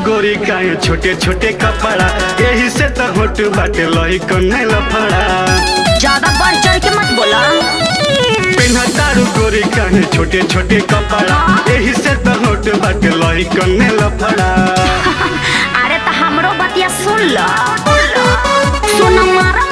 गोरी काहे छोटे छोटे कपड़ा, यही से तो होट बाटे लही कन्हे लफड़ा। ज्यादा बढ़ चढ़ के मत बोला। पेन्हा तारू गोरी काहे छोटे छोटे कपड़ा, यही से तो होट बाटे लही कन्हे लफड़ा। अरे तो हमरो बतिया सुन लो, सुन मारा